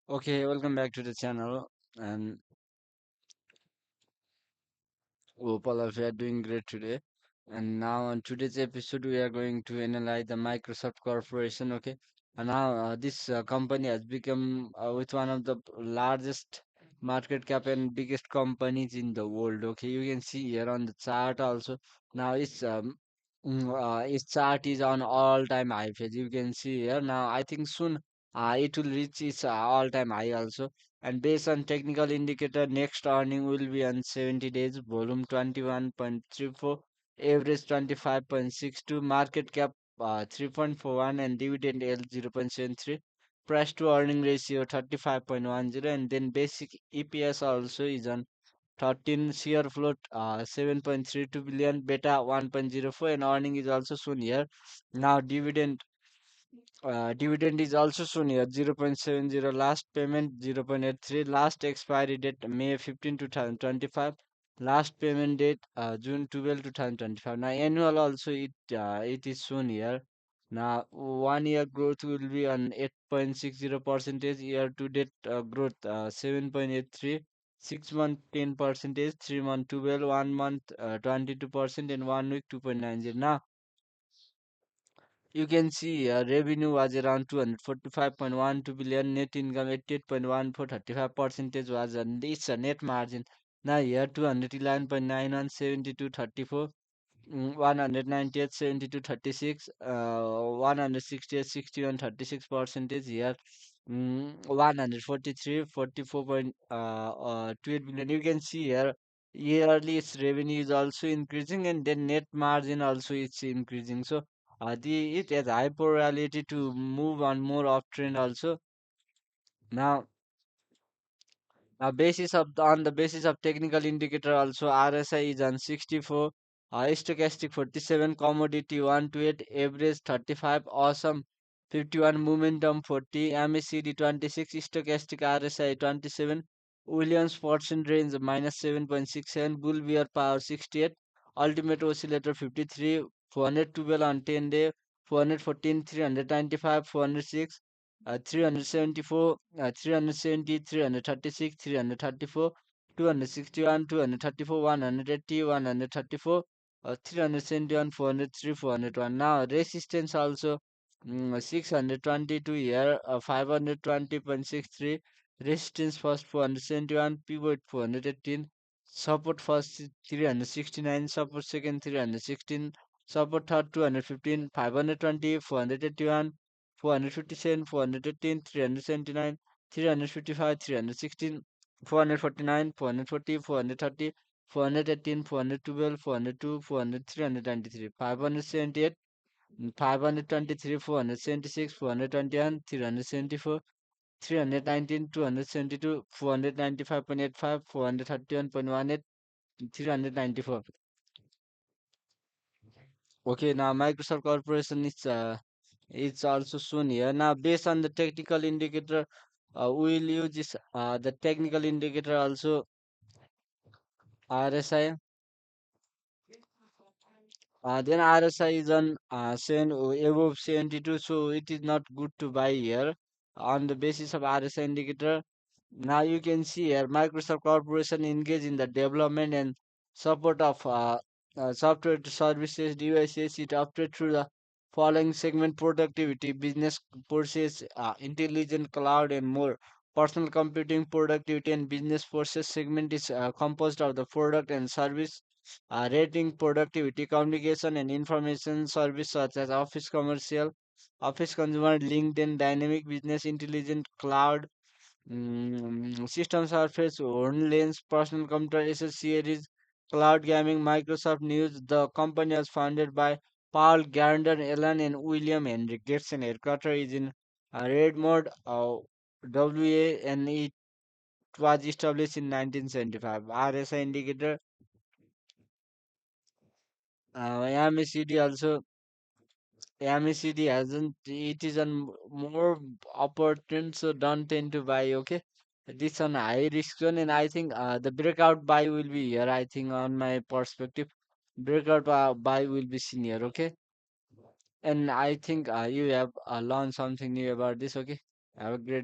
Okay, welcome back to the channel. And hope all of you are doing great today. And now on today's episode, we are going to analyze the Microsoft Corporation. Okay, and now this company has become with one of the largest market cap and biggest companies in the world. Okay, you can see here on the chart also. Now its chart is on all-time high phase. You can see here. Now I think soon it will reach its all-time high also. And based on technical indicator, next earning will be on 70 days, volume 21.34, average 25.62, market cap 3.41, and dividend yield 0.73, price to earning ratio 35.10, and then basic EPS also is on 13, share float 7.32 billion, beta 1.04, and earning is also shown here. Now dividend is also shown here 0.70, last payment 0.83, last expiry date May 15, 2025, last payment date June 12, 2025. Now annual also it is shown here. Now 1 year growth will be on 8.60 percentage, year to date growth 7.83, 6 month 10 percentage, 3 month 12, 1 month 22%, and 1 week 2.90. Now you can see revenue was around 245.12 billion, net income 88.14, 35% was on this net margin. Now here 211.91, 72.34, 198, 72, 36, 168, 61, 36% here. 143, 44.28 billion. You can see here yearly its revenue is also increasing, and then net margin also is increasing. So it has high probability to move on more uptrend also. Now on the basis of technical indicator also, RSI is on 64, stochastic 47, commodity 128, average 35, awesome 51, momentum 40, MACD 26, stochastic RSI 27, Williams percent range -7.67, bull bear power 68, ultimate oscillator 53, 412 on 10 day, 414, 395, 406, 374, 370, 336, 334, 261, 234, 180, 134, 371, 403, 401. Now resistance also 622 here, 520.63, resistance first 471, pivot 418, support first 369, support second 316, support third 215, 520, 481, 457, 418, 379, 355, 316, 449, 440, 430, 418, 412, 402, 400, 393, 578, 523, 476, 421, 374, 319, 272, 495.85, 431.18, 394. Okay, now Microsoft Corporation is it's also shown here. Now, based on the technical indicator, we will use the technical indicator also RSI. Then RSI is on above 72, so it is not good to buy here on the basis of RSI indicator. Now you can see here Microsoft Corporation engaged in the development and support of software to services devices. It operates through the following segment: productivity, business process, intelligent cloud, and more. Personal computing, productivity, and business process segment is composed of the product and service rating, productivity, communication, and information service such as Office Commercial, Office Consumer, LinkedIn, Dynamic Business Intelligent Cloud, System Surface, OnLens, Personal Computer, SS Series, Cloud Gaming, Microsoft News. The company was founded by Paul Garnder, Ellen, and William Henry Gates, and headquarters is in Redmond, WA, and it was established in 1975. RSI indicator MACD also, MACD hasn't, it is on more upward trend, so don't tend to buy, okay? This on high risk zone, and I think the breakout buy will be here, I think, on my perspective. Breakout buy will be seen here, okay? And I think you have learned something new about this, okay? Have a great